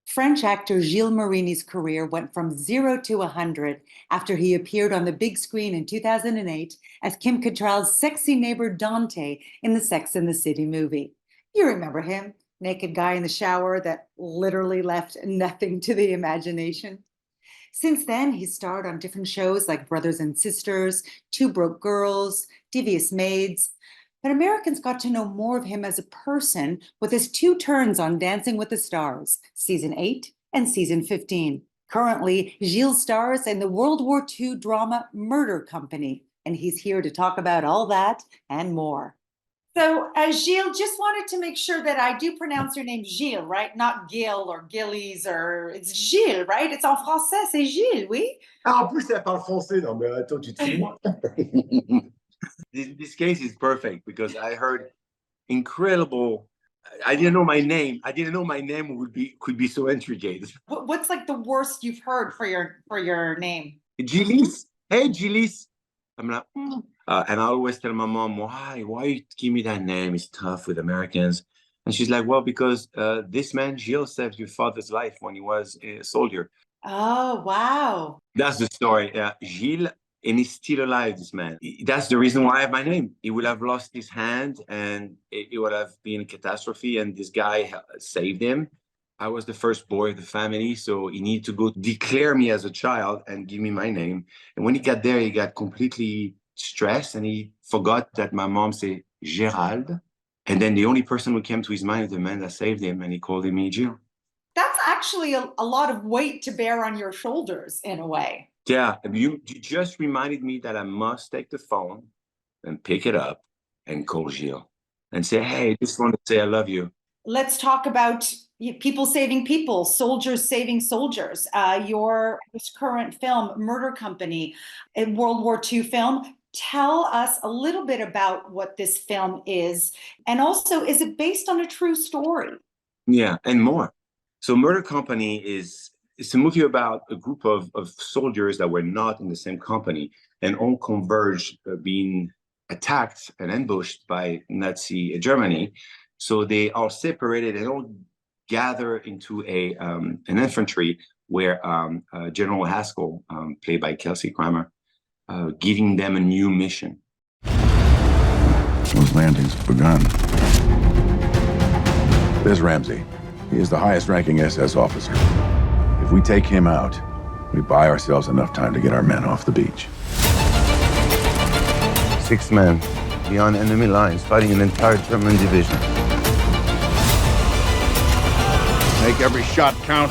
French actor Gilles Marini's career went from 0 to 100 after he appeared on the big screen in 2008 as Kim Cattrall's sexy neighbor Dante in the Sex and the City movie. You remember him, naked guy in the shower that literally left nothing to the imagination. Since then, he's starred on different shows like Brothers and Sisters, Two Broke Girls, Devious Maids. But Americans got to know more of him as a person with his two turns on Dancing with the Stars, season 8 and season 15. Currently, Gilles stars in the World War II drama Murder Company, and he's here to talk about all that and more. So, Gilles, just wanted to make sure that I do pronounce your name Gilles, right? Not Gil or Gillies, or it's Gilles, right? It's en français, c'est Gilles, oui? Ah, en plus, elle parle français. Non, mais attends, tu te fous de moi. This case is perfect because I heard incredible. I didn't know my name. I didn't know my name could be so intricate. What's like the worst you've heard for your name? Gilles. Hey, Gilles. I'm like, and I always tell my mom, why you give me that name? It's tough with Americans. And she's like, well, because this man, Gilles, saved your father's life when he was a soldier. Oh, wow. That's the story. Gilles, and he's still alive, this man. That's the reason why I have my name. He would have lost his hand and it would have been a catastrophe. And this guy saved him. I was the first boy of the family, so he needed to go declare me as a child and give me my name. And when he got there, he got completely stressed and he forgot that my mom said Gérald. And then the only person who came to his mind is the man that saved him, and he called him Gilles. That's actually a lot of weight to bear on your shoulders in a way. Yeah, you just reminded me that I must take the phone and pick it up and call Gilles and say, hey, I just want to say I love you. Let's talk about people saving people, soldiers saving soldiers. Your current film, Murder Company, a World War II film. Tell us a little bit about what this film is. And also, is it based on a true story? Yeah, and more. So Murder Company it's a movie about a group of soldiers that were not in the same company and all converged being attacked and ambushed by Nazi Germany. So they are separated and all gather into an infantry where General Haskell, played by Kelsey Grammer, giving them a new mission. Those landings have begun. There's Ramsey. He is the highest-ranking SS officer. If we take him out, we buy ourselves enough time to get our men off the beach. 6 men beyond enemy lines fighting an entire German division. Make every shot count.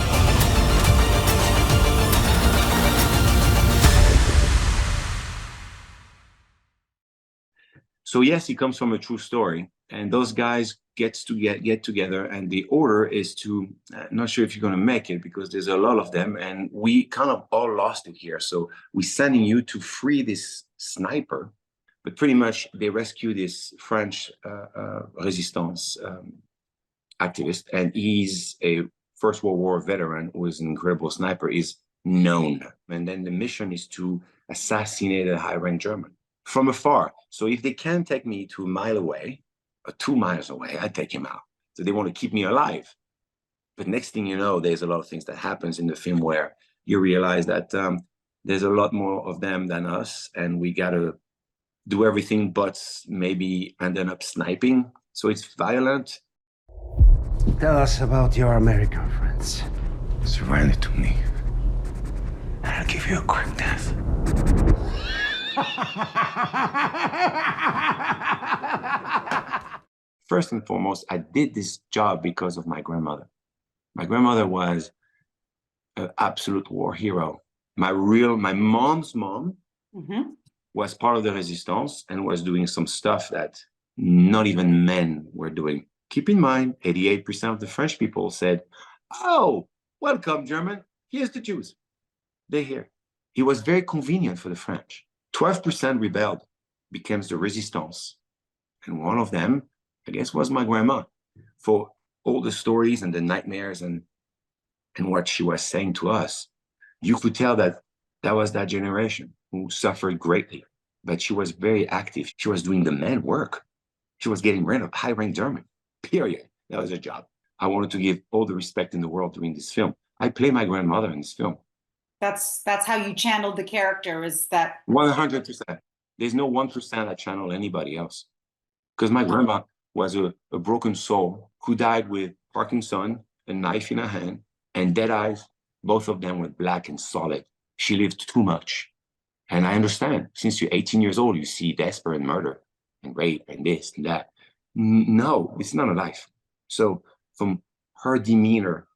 So yes, it comes from a true story, and those guys get together, and the order is to, not sure if you're going to make it because there's a lot of them, and we kind of all lost it here. So we're sending you to free this sniper, but pretty much they rescue this French resistance activist, and he's a First World War veteran who is an incredible sniper, is known. And then the mission is to assassinate a high-rank German from afar. So if they can take me to a mile away or 2 miles away, I take him out. So they want to keep me alive. But next thing you know, there's a lot of things that happens in the film where you realize that there's a lot more of them than us, and we got to do everything but maybe ending up sniping. So it's violent. Tell us about your American friends. Surrender to me, and I'll give you a quick death. First and foremost, I did this job because of my grandmother. My grandmother was an absolute war hero. My mom's mom was part of the resistance and was doing some stuff that not even men were doing. Keep in mind, 88% of the French people said, oh, welcome, German. Here's the Jews. They're here. It was very convenient for the French. 12% rebelled, became the resistance. And one of them, I guess, was my grandma. For all the stories and the nightmares and what she was saying to us, you could tell that was that generation who suffered greatly. But she was very active. She was doing the man work. She was getting rid of high-rank German. Period. That was her job. I wanted to give all the respect in the world doing this film. I play my grandmother in this film. That's how you channeled the character, is that 100%. There's no 1% I channel anybody else. Because my grandma was a broken soul who died with Parkinson, a knife in her hand, and dead eyes. Both of them were black and solid. She lived too much. And I understand, since you're 18 years old, you see desperate murder and rape and this and that. No, it's not a life. So from her demeanor,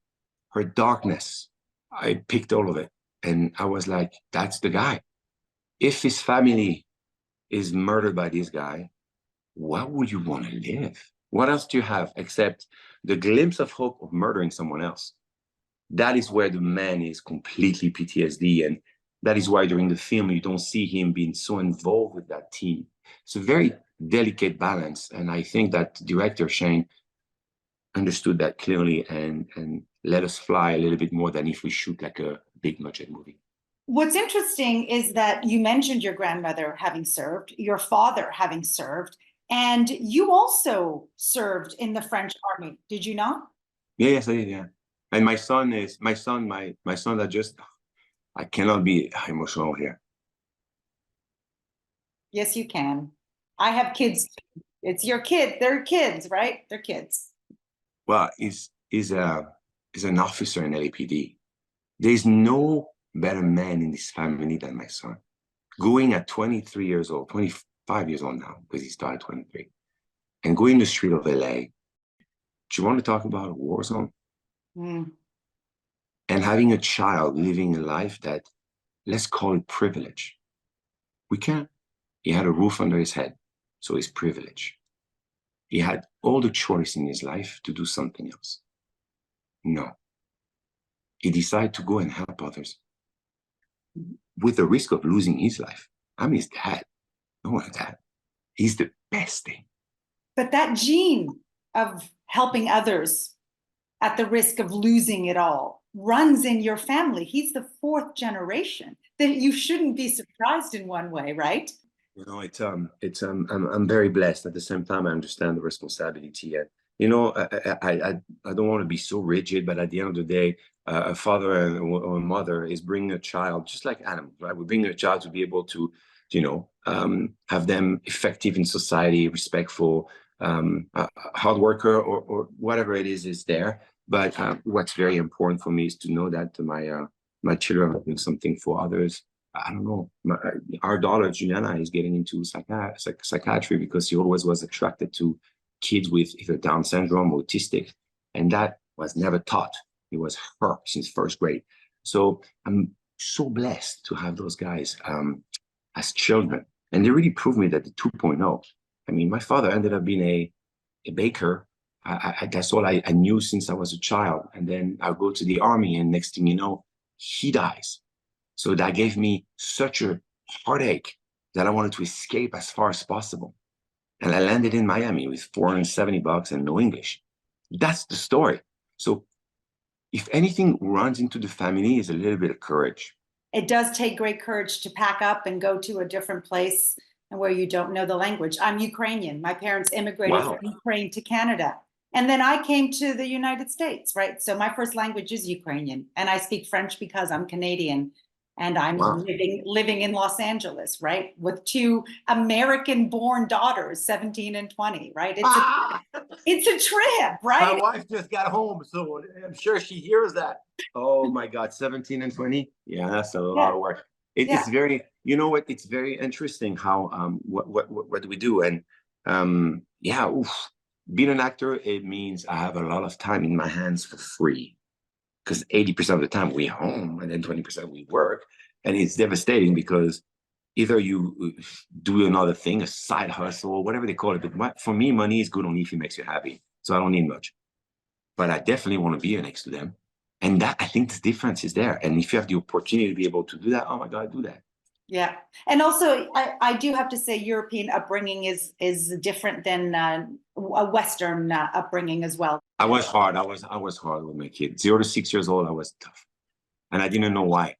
her darkness, I picked all of it. And I was like, that's the guy. If his family is murdered by this guy, why would you want to live? What else do you have except the glimpse of hope of murdering someone else? That is where the man is completely PTSD. And that is why during the film, you don't see him being so involved with that team. It's a very delicate balance. And I think that director Shane understood that clearly and let us fly a little bit more than if we shoot like a big budget movie. What's interesting is that you mentioned your grandmother having served, your father having served, and you also served in the French army, did you not? Yes, I did, yeah. And my son that just, I cannot be emotional here. Yes, you can. I have kids. It's your kid. They're kids, right? They're kids. Well, he's an officer in LAPD. There's no better man in this family than my son. Going at 23 years old, 25 years old now, because he started 23, and going the street of LA. Do you want to talk about a war zone? Mm. And having a child living a life that, let's call it privilege. We can't. He had a roof under his head, so it's privilege. He had all the choice in his life to do something else. No. He decided to go and help others with the risk of losing his life. I'm his dad. No one's dad. He's the best thing. But that gene of helping others at the risk of losing it all runs in your family. He's the fourth generation. That you shouldn't be surprised in one way, right? You know, I'm very blessed. At the same time, I understand the responsibility. And you know, I don't want to be so rigid, but at the end of the day, a father or a mother is bringing a child, just like animals, right? We're bringing a child to be able to, you know, have them effective in society, respectful, hard worker, or whatever it is there. But what's very important for me is to know that my children are doing something for others. I don't know. Our daughter Zorianna is getting into psychiatry because she always was attracted to kids with either Down syndrome or autistic, and that was never taught. It was her since first grade. So I'm so blessed to have those guys as children, and they really proved me that the 2.0. I mean, my father ended up being a baker. That's all I knew since I was a child, and then I go to the army, and next thing you know, he dies. So that gave me such a heartache that I wanted to escape as far as possible. And I landed in Miami with $470 and no English. That's the story. So if anything runs into the family is a little bit of courage. It does take great courage to pack up and go to a different place and where you don't know the language. I'm Ukrainian. My parents immigrated from Ukraine to Canada. And then I came to the United States, right? So my first language is Ukrainian. And I speak French because I'm Canadian. And I'm living in Los Angeles, right? With two American-born daughters, 17 and 20, right? It's a trip, right? My wife just got home, so I'm sure she hears that. Oh my God, 17 and 20? Yeah, that's a lot of work. It's very, you know what? It's very interesting how, what do we do? And being an actor, it means I have a lot of time in my hands for free. Because 80% of the time we're home and then 20% we work. And it's devastating because either you do another thing, a side hustle, or whatever they call it. But for me, money is good only if it makes you happy. So I don't need much. But I definitely want to be here next to them. And that, I think the difference is there. And if you have the opportunity to be able to do that, oh my God, do that. Yeah. And also, I do have to say European upbringing is different than a Western upbringing as well. I was hard. I was hard with my kids. 0 to 6 years old, I was tough. And I didn't know why,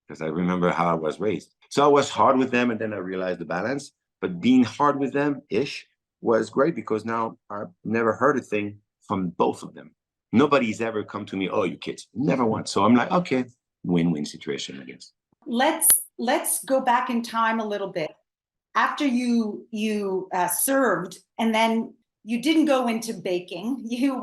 because I remember how I was raised. So I was hard with them, and then I realized the balance. But being hard with them-ish was great because now I've never heard a thing from both of them. Nobody's ever come to me, oh, you kids, never once. So I'm like, okay, win-win situation, I guess. Let's go back in time a little bit. After you served, and then you didn't go into baking. You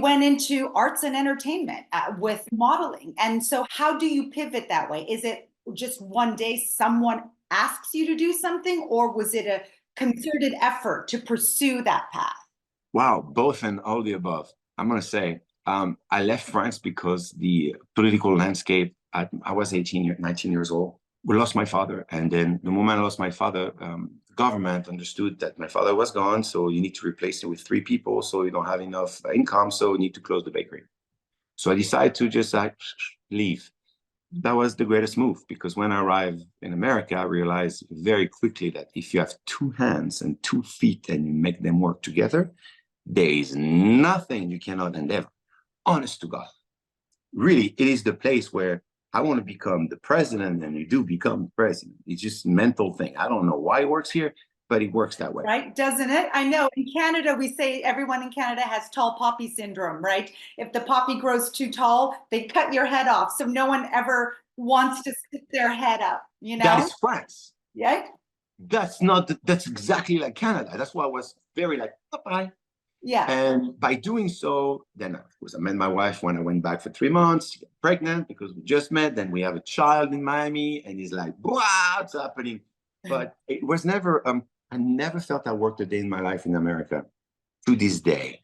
went into arts and entertainment with modeling. And so, how do you pivot that way? Is it just one day someone asks you to do something, or was it a concerted effort to pursue that path? Wow, both and all the above. I'm gonna say I left France because the political landscape. I was 19 years old. We lost my father, and then the moment I lost my father, the government understood that my father was gone, so you need to replace it with 3 people, so you don't have enough income, so you need to close the bakery. So I decided to just leave. That was the greatest move, because when I arrived in America, I realized very quickly that if you have 2 hands and 2 feet and you make them work together, there is nothing you cannot endeavor. Honest to God. Really, it is the place where I want to become the president, and you do become the president. It's just a mental thing. I don't know why it works here, but it works that way. Right, doesn't it? I know in Canada, we say everyone in Canada has tall poppy syndrome, right? If the poppy grows too tall, they cut your head off. So no one ever wants to stick their head up, you know? That is France. Yeah. That's exactly like Canada. That's why I was very like, bye-bye. Yeah. And by doing so, then of course I met my wife when I went back for 3 months, she got pregnant because we just met. Then we have a child in Miami, and he's like, wow, what's happening? But it was never, I never felt I worked a day in my life in America to this day.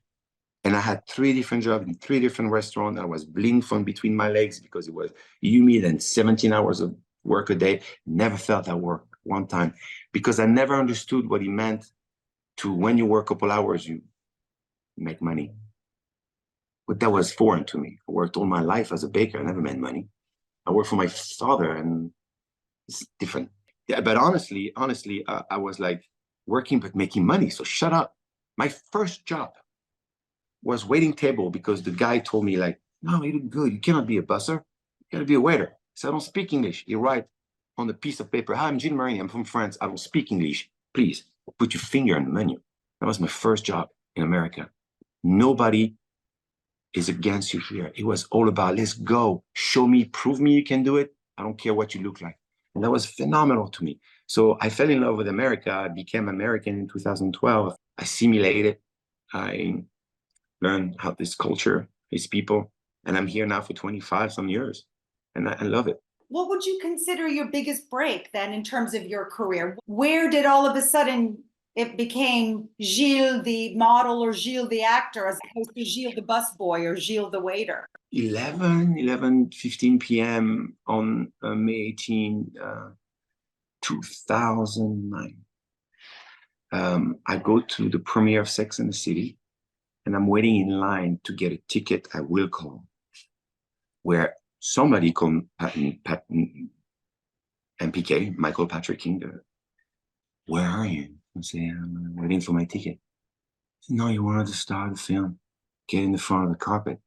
And I had 3 different jobs in 3 different restaurants. I was bleeding from between my legs because it was humid and 17 hours of work a day. Never felt I worked one time because I never understood what it meant to, when you work a couple hours, you make money. But that was foreign to me. I worked all my life as a baker. I never made money. I worked for my father, and it's different. Yeah, but honestly, I was like working but making money. So shut up. My first job was waiting table because the guy told me like, no, you look good. You cannot be a busser. You gotta be a waiter. So I don't speak English. You write on the piece of paper, hi, I'm Gilles Marini. I'm from France. I don't speak English. Please put your finger on the menu. That was my first job in America. Nobody is against you here. It was all about, let's go. Show me, prove me you can do it. I don't care what you look like. And that was phenomenal to me. So I fell in love with America. I became American in 2012. I assimilated. I learned how this culture, these people, and I'm here now for 25 some years, and I love it. What would you consider your biggest break then in terms of your career? Where did all of a sudden it became Gilles the model or Gilles the actor as opposed to Gilles the busboy or Gilles the waiter? 15 p.m. on May 18, 2009. I go to the premiere of Sex and the City, and I'm waiting in line to get a ticket at Will Call, where somebody called MPK, Michael Patrick King, where are you? I say, I'm waiting for my ticket. Said, no, you wanted to start the film. Get in the front of the carpet.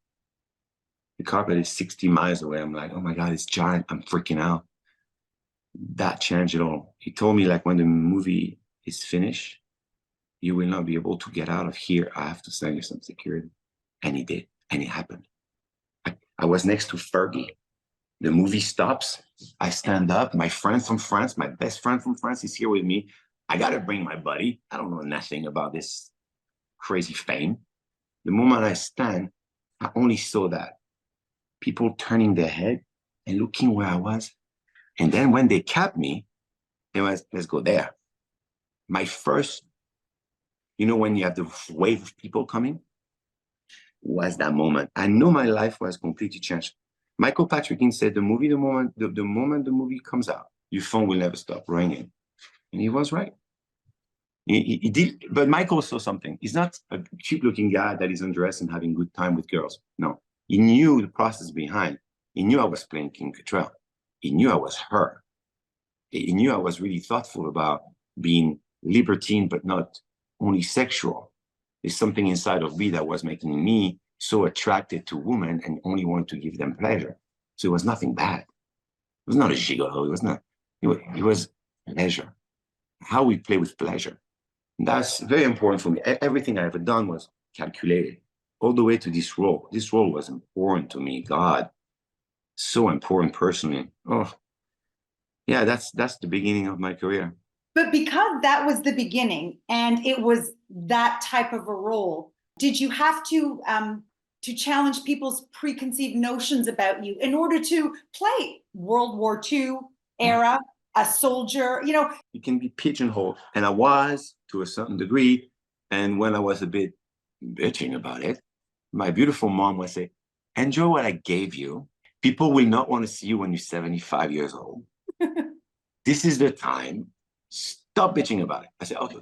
The carpet is 60 miles away. I'm like, oh my God, it's giant. I'm freaking out. That changed it all. He told me, like, when the movie is finished, you will not be able to get out of here. I have to send you some security. And he did. And it happened. I was next to Fergie. The movie stops. I stand up. My friend from France, my best friend from France is here with me. I got to bring my buddy. I don't know nothing about this crazy fame. The moment I stand, I only saw that. People turning their head and looking where I was. And then when they capped me, it was, let's go there. My first, you know, when you have the wave of people coming, was that moment. I know my life was completely changed. Michael Patrick King said, the moment the movie comes out, your phone will never stop ringing. And he was right. He did, but Michael saw something. He's not a cute-looking guy that is undressed and having good time with girls. No, he knew the process behind. He knew I was playing Kim Cattrall. He knew I was her. He knew I was really thoughtful about being libertine, but not only sexual. There's something inside of me that was making me so attracted to women and only wanted to give them pleasure. So it was nothing bad. It was not a gigolo. It was not. It was pleasure. How we play with pleasure. And that's very important for me. Everything I ever done was calculated. all the way to this role. This role was important to me. God, so important personally. Oh, yeah, that's the beginning of my career. But because that was the beginning and it was that type of a role, did you have to challenge people's preconceived notions about you in order to play World War II era, a soldier? You know, you can be pigeonholed, and I was to a certain degree. And when I was a bit bitching about it, my beautiful mom would say, "Enjoy what I gave you. People will not want to see you when you're 75 years old. This is the time. Stop bitching about it." I said, "Okay."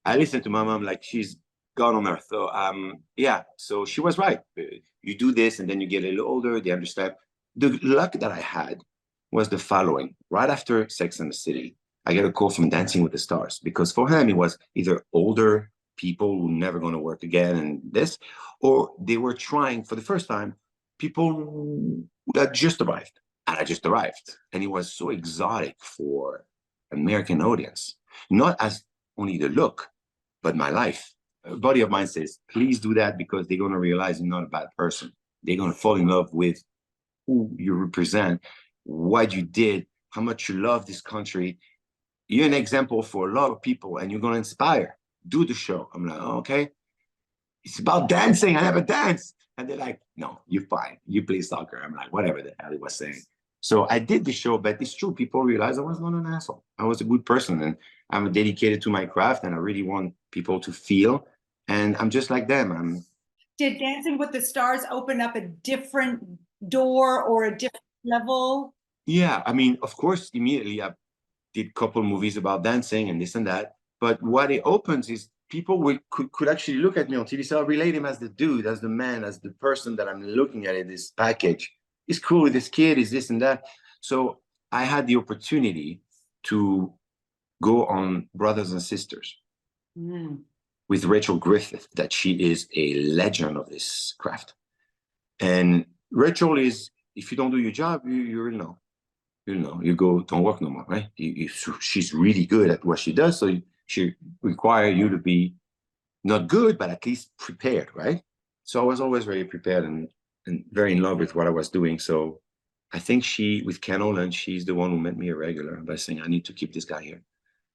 I listened to my mom like she's gone on earth. So yeah, so she was right. You do this and then you get a little older, they understand. The luck that I had was the following. Right after Sex and the City, I get a call from Dancing with the Stars, because for him it was either older people who never going to work again and this, or they were trying for the first time people that just arrived. And I just arrived. And it was so exotic for American audience, not as only the look, but my life. A buddy of mine says, please do that, because they're going to realize you're not a bad person. They're going to fall in love with who you represent, what you did, how much you love this country. You're an example for a lot of people, and you're going to inspire. Do the show. I'm like, oh, okay. It's about dancing. I never danced. And they're like, no, you're fine. You play soccer. I'm like, whatever the hell he was saying. So I did the show, but it's true. People realized I was not an asshole. I was a good person, and I'm dedicated to my craft, and I really want people to feel. And I'm just like them. did Dancing with the Stars open up a different door or a different level? Yeah, I mean, of course, immediately I did a couple movies about dancing and this and that. But what it opens is people could actually look at me on TV. So I relate him as the dude, as the man, as the person that I'm looking at in this package. He's cool with this kid, is this and that. So I had the opportunity to go on Brothers and Sisters with Rachel Griffith, that she is a legend of this craft. And Rachel is, if you don't do your job, you know. You go, don't work no more, right? She's really good at what she does, so she requires you to be not good, but at least prepared, right? So I was always very prepared and very in love with what I was doing. So I think with Ken Nolan, she's the one who made me a regular by saying, I need to keep this guy here.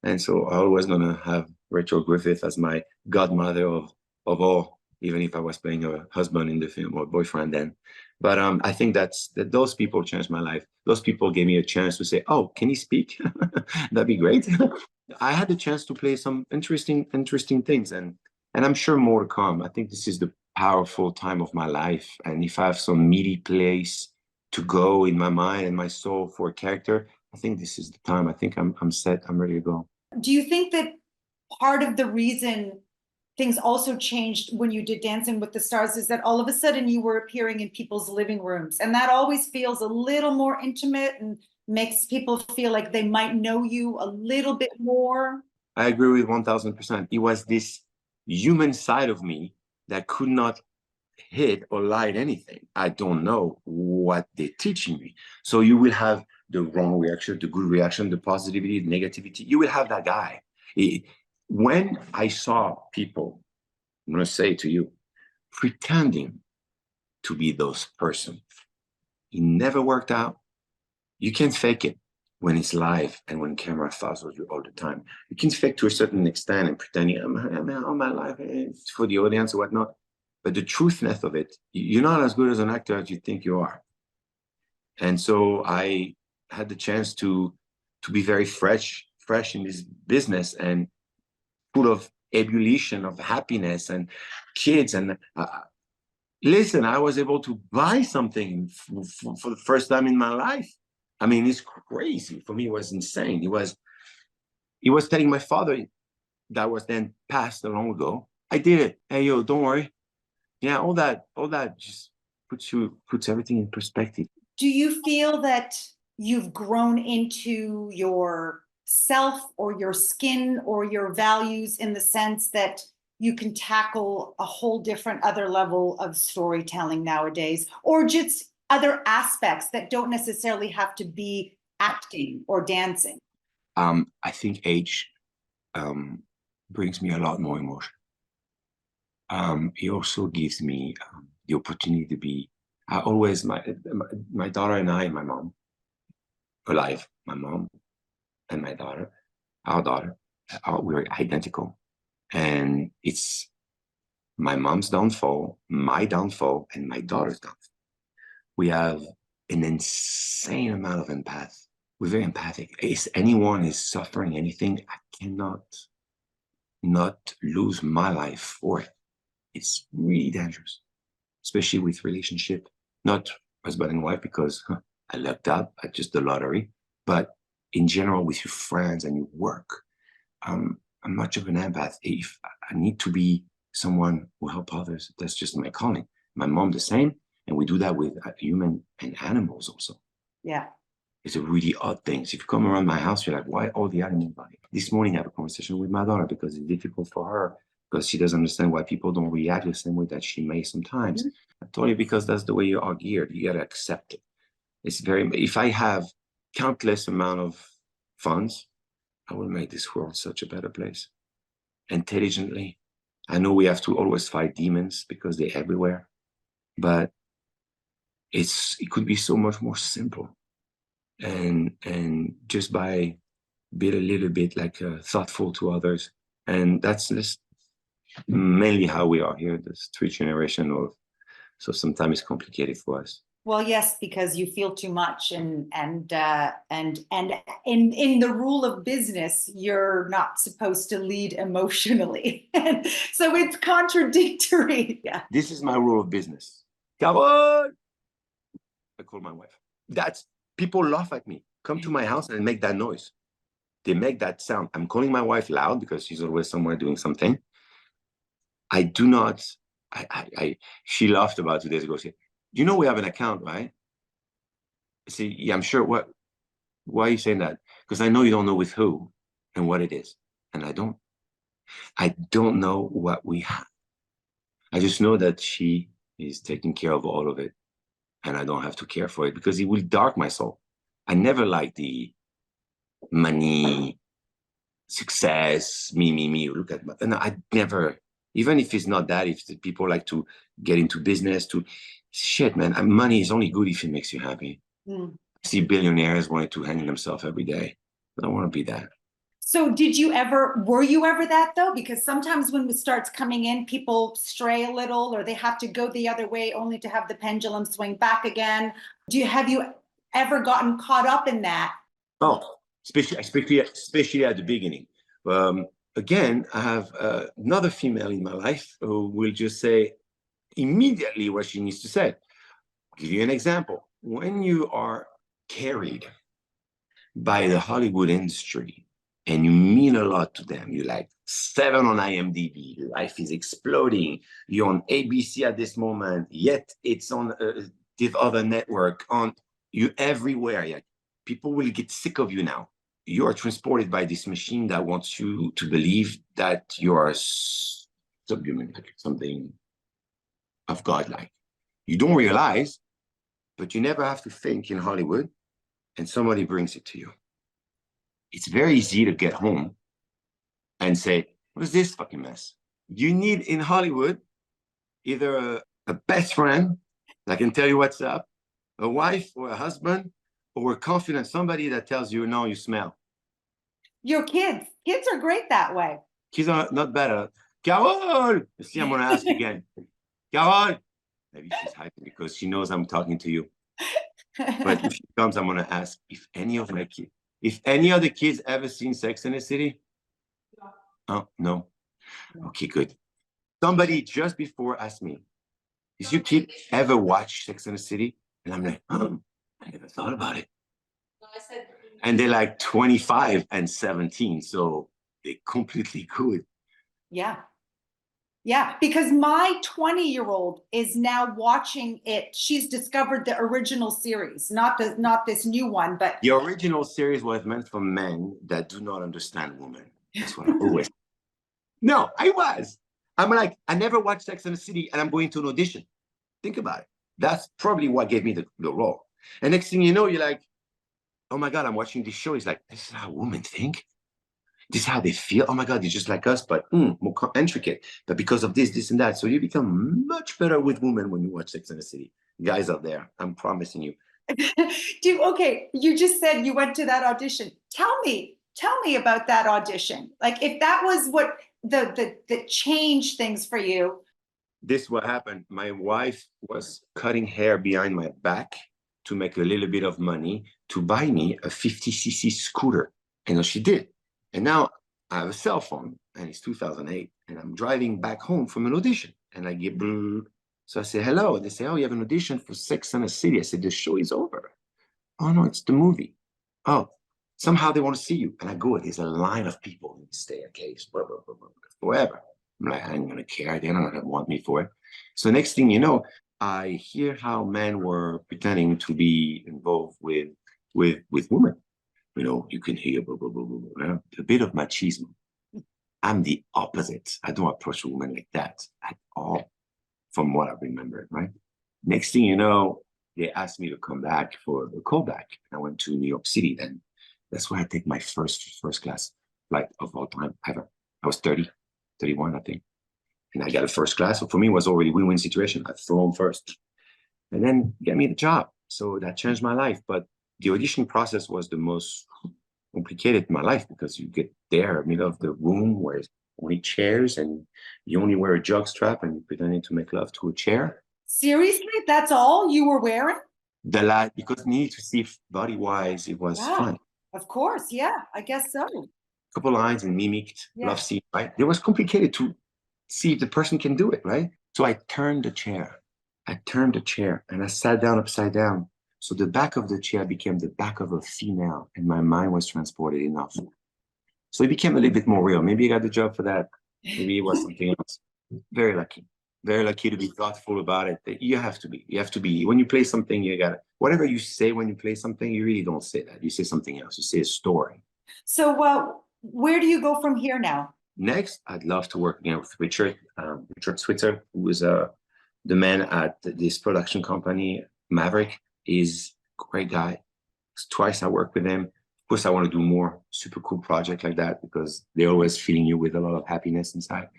And so I always gonna have Rachel Griffith as my godmother of all, even if I was playing a husband in the film or boyfriend then. But I think that those people changed my life. Those people gave me a chance to say, oh, can he speak? That'd be great. I had the chance to play some interesting things, and I'm sure more to come. I think this is the powerful time of my life. And if I have some meaty place to go in my mind and my soul for a character, I think this is the time. I think I'm set. I'm ready to go. Do you think that part of the reason things also changed when you did Dancing with the Stars is that all of a sudden you were appearing in people's living rooms, and that always feels a little more intimate and makes people feel like they might know you a little bit more? I agree with 1000%. It was this human side of me that could not hit or lie anything. I don't know what they're teaching me. So you will have the wrong reaction, the good reaction, the positivity, the negativity. You will have that guy. When I saw people, I'm going to say to you, pretending to be those person, it never worked out. You can't fake it when it's live and when camera follows you all the time. You can fake to a certain extent and pretending I'm all my life for the audience or whatnot. But the truthness of it, you're not as good as an actor as you think you are. And so I had the chance to be very fresh in this business and full of ebullition of happiness and kids. And listen, I was able to buy something for the first time in my life. I mean, it's crazy. For me, it was insane. He was telling my father that was then passed long ago, I did it. Hey, yo, don't worry. Yeah, all that just puts everything in perspective. Do you feel that you've grown into your self or your skin or your values in the sense that you can tackle a whole different other level of storytelling nowadays, or just other aspects that don't necessarily have to be acting or dancing? I think age brings me a lot more emotion. It also gives me the opportunity to be. I always my daughter and I, and my mom, alive. My mom and my daughter, our daughter, we're identical, and it's my mom's downfall, my downfall, and my daughter's downfall. We have an insane amount of empath. We're very empathic. If anyone is suffering anything, I cannot not lose my life for it. It's really dangerous, especially with relationship, not husband and wife, because I lucked out at just the lottery, but in general with your friends and your work. I'm much of an empath. If I need to be someone who help others, that's just my calling. My mom the same, and we do that with human and animals also. Yeah. It's a really odd thing. So if you come around my house, you're like, why all the animals? This morning I have a conversation with my daughter because it's difficult for her, because she doesn't understand why people don't react the same way that she may sometimes. I told you, because that's the way you are geared. You gotta accept it. It's very, if I have countless amount of funds, I will make this world such a better place. Intelligently. I know we have to always fight demons because they're everywhere, but it could be so much more simple. And just by being a little bit like thoughtful to others. And that's just mainly how we are here, this three generation of, so sometimes it's complicated for us. Well, yes, because you feel too much, and in the rule of business, you're not supposed to lead emotionally. So it's contradictory. Yeah. This is my rule of business. Carol! I call my wife. That's, people laugh at me. Come to my house and make that noise. They make that sound. I'm calling my wife loud because she's always somewhere doing something. I do not, she laughed about 2 days ago. She said, you know we have an account, right? See, yeah, I'm sure. Why are you saying that? Because I know you don't know with who and what it is. And I don't know what we have. I just know that she is taking care of all of it. And I don't have to care for it because it will dark my soul. I never liked the money, success, me, look at my, no, I never, even if it's not that, if the people like to get into business, to shit, man, money is only good if it makes you happy. I see billionaires wanting to hang themselves every day. I don't want to be that. So were you ever that though? Because sometimes when it starts coming in, people stray a little, or they have to go the other way only to have the pendulum swing back again. Have you ever gotten caught up in that? Oh, especially at the beginning. Again, I have another female in my life who will just say immediately what she needs to say. I'll give you an example. When you are carried by the Hollywood industry and you mean a lot to them, you're like 7 on IMDb, life is exploding, you're on ABC at this moment, yet it's on this other network, on you everywhere. Yeah. People will get sick of you now. You are transported by this machine that wants you to believe that you are subhuman, like something of godlike. You don't realize, but you never have to think in Hollywood, and somebody brings it to you. It's very easy to get home and say, what is this fucking mess? You need in Hollywood either a best friend that can tell you what's up, a wife or a husband, or a confident somebody that tells you, no, you smell. Your kids are great that way. Kids are not better. Carol! See, I'm going to ask again. Carol! Maybe she's hiding because she knows I'm talking to you. But if she comes, I'm going to ask if any of the kids ever seen Sex and the City? Oh, no. Okay, good. Somebody just before asked me, did your kid ever watch Sex and the City? And I'm like, I never thought about it. No, I said, and they're like 25 and 17, so they completely could. Yeah. Yeah, because my 20-year-old is now watching it. She's discovered the original series, not this new one, but the original series was meant for men that do not understand women. That's what I always. No, I'm like, I never watched Sex and the City, and I'm going to an audition. Think about it. That's probably what gave me the role. And next thing you know, you're like, oh my God, I'm watching this show. It's like, this is how women think. This is how they feel. Oh my God, they're just like us, but more intricate. But because of this and that. So you become much better with women when you watch Sex and the City. Guys out there, I'm promising you. Okay, you just said you went to that audition. Tell me about that audition. Like, if that was what the changed things for you. This what happened. My wife was cutting hair behind my back to make a little bit of money to buy me a 50cc scooter. And she did. And now I have a cell phone, and it's 2008, and I'm driving back home from an audition, and I get blue. So I say, hello. They say, oh, you have an audition for Sex and the City. I said, the show is over. Oh, no, it's the movie. Oh, somehow they want to see you. And I go, there's a line of people in the staircase, blah, blah, blah, blah, forever. I'm like, I ain't going to care. They're not going to want me for it. So next thing you know, I hear how men were pretending to be involved with women. You know, you can hear blah, blah, blah, blah, blah, a bit of machismo. I'm the opposite. I don't approach women like that at all, from what I remember, right? Next thing you know, they asked me to come back for the callback. I went to New York City, and that's where I take my first class flight of all time ever. I was 30, 31, I think. And I got a first class. So for me, it was already a win-win situation. I flew home first and then get me the job. So that changed my life. But the audition process was the most complicated in my life, because you get there in the middle of the room where it's only chairs, and you only wear a jog strap, and you're pretending to make love to a chair. Seriously? That's all you were wearing? The light, because you need to see if body-wise it was fun. Of course, yeah, I guess so. Couple lines and mimicked love scene, right? It was complicated to see if the person can do it, right? So I turned the chair. And I sat down upside down. So the back of the chair became the back of a female, and my mind was transported enough. So it became a little bit more real. Maybe I got the job for that. Maybe it was something else. Very lucky to be thoughtful about it. You have to be. When you play something, you got to, whatever you say when you play something, you really don't say that. You say something else. You say a story. So where do you go from here now? Next, I'd love to work with Richard Switzer, who is the man at this production company, Maverick. Is a great guy. Twice I worked with him. Of course, I want to do more super cool project like that, because they're always filling you with a lot of happiness inside.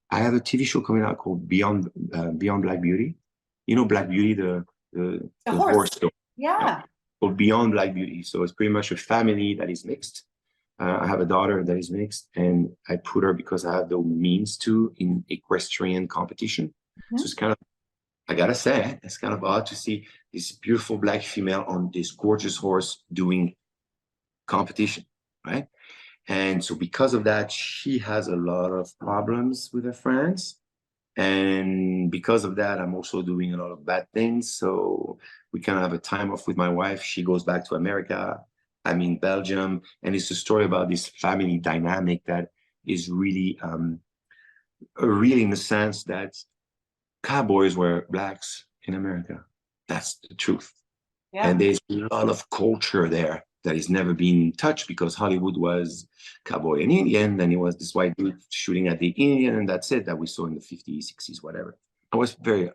I have a TV show coming out called Beyond Black Beauty. You know Black Beauty, the horse show. Yeah. Called Beyond Black Beauty. So it's pretty much a family that is mixed. I have a daughter that is mixed, and I put her, because I have the means to, in equestrian competition. Mm-hmm. So it's kind of, I gotta say, it's kind of odd to see this beautiful black female on this gorgeous horse doing competition, right? And so because of that, she has a lot of problems with her friends. And because of that, I'm also doing a lot of bad things. So we kind of have a time off with my wife. She goes back to America. I'm in Belgium. And it's a story about this family dynamic that is really, really in the sense that cowboys were blacks in America. That's the truth. Yeah. And there's a lot of culture there that has never been touched, because Hollywood was cowboy and Indian, then it was this white dude shooting at the Indian, and that's it, that we saw in the 50s, 60s, whatever. I was very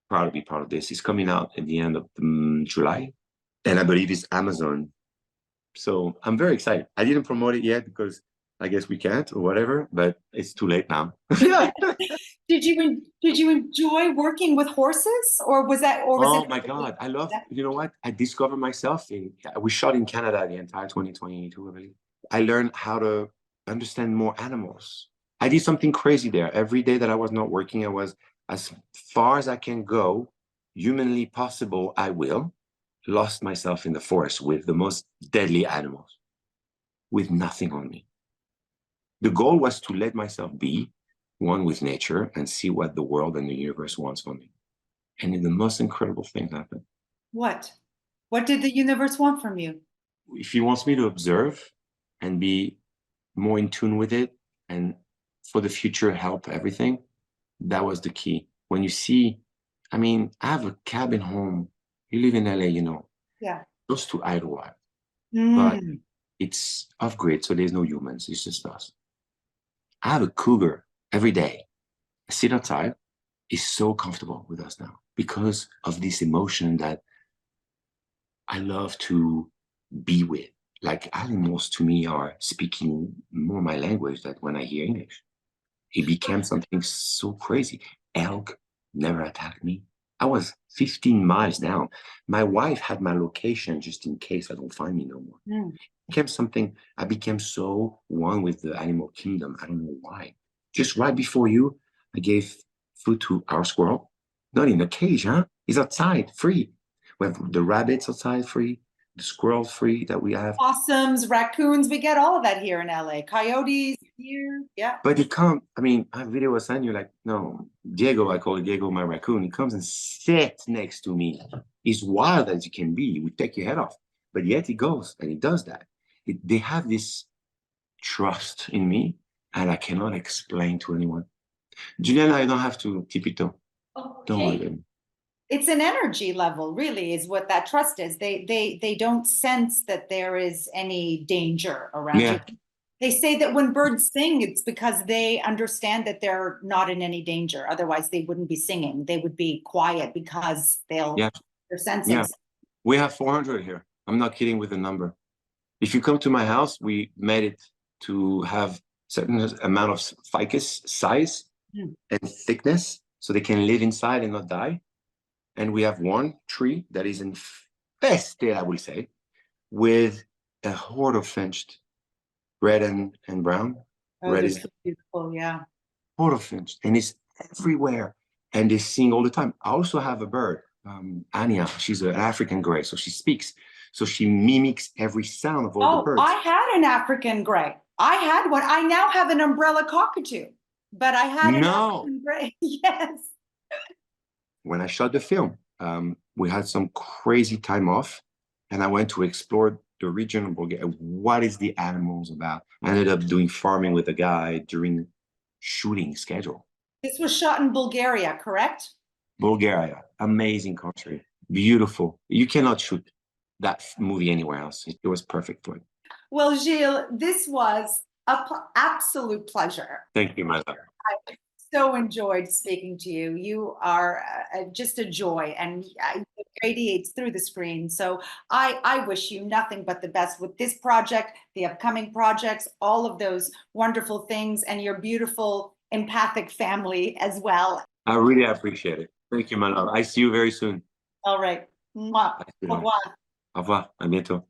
proud to be part of this. It's coming out at the end of July, and I believe it's Amazon. So I'm very excited. I didn't promote it yet because I guess we can't or whatever, but it's too late now. Did you enjoy working with horses, or was it? Oh my God, I love. You know what? I discovered myself we shot in Canada the entire 2022. I believe I learned how to understand more animals. I did something crazy there. Every day that I was not working, I was, as far as I can go, humanly possible, I will. Lost myself in the forest with the most deadly animals, with nothing on me. The goal was to let myself be one with nature and see what the world and the universe wants from me. And then the most incredible thing happened. What? What did the universe want from you? If he wants me to observe and be more in tune with it, and for the future help everything, that was the key. When you see, I mean, I have a cabin home. You live in LA, you know. Yeah. Close to Idlewild. But it's off-grid, so there's no humans. It's just us. I have a cougar every day. I sit outside. It's so comfortable with us now because of this emotion that I love to be with. like animals to me are speaking more my language than when I hear English. It became something so crazy. Elk never attacked me. I was 15 miles down. My wife had my location just in case I don't find me no more. Mm. It became something, I became so one with the animal kingdom. I don't know why. Just right before you, I gave food to our squirrel. Not in a cage, huh? He's outside, free. We have the rabbits outside, free. The squirrels free that we have. Possums, raccoons, we get all of that here in LA. Coyotes, deer, yeah. But he come, I mean, I video was sent you like, no, Diego, I call it Diego, my raccoon. He comes and sits next to me. He's wild as he can be. He would take your head off. But yet he goes and he does that. They have this trust in me, and I cannot explain to anyone. Juliana, I don't have to tipito. Don't worry, baby. It's an energy level, really, is what that trust is. They don't sense that there is any danger around Yeah. you. They say that when birds sing, it's because they understand that they're not in any danger. Otherwise, they wouldn't be singing. They would be quiet because Yeah. they're sensing. Yeah. We have 400 here. I'm not kidding with the number. If you come to my house, we made it to have certain amount of ficus size and thickness so they can live inside and not die. And we have one tree that is infested, I will say, with a horde of finch, red and brown. Oh, Red they're is so beautiful, yeah. horde of finch, and it's everywhere. And they sing all the time. I also have a bird, Anya. She's an African gray, so she speaks. So she mimics every sound of all the birds. I had an African gray. I had one. I now have an umbrella cockatoo, but I had an African gray. Yes. When I shot the film, we had some crazy time off, and I went to explore the region of Bulgaria. What is the animals about? I ended up doing farming with a guy during shooting schedule. This was shot in Bulgaria, correct? Bulgaria, amazing country, beautiful. You cannot shoot that movie anywhere else. It was perfect for it. Well, Gilles, this was an absolute pleasure. Thank you, my love. I so enjoyed speaking to you. You are just a joy, and it radiates through the screen. So I wish you nothing but the best with this project, the upcoming projects, all of those wonderful things, and your beautiful empathic family as well. I really appreciate it. Thank you, my love. I see you very soon. All right. Mwah. Au revoir. Au revoir. À bientôt.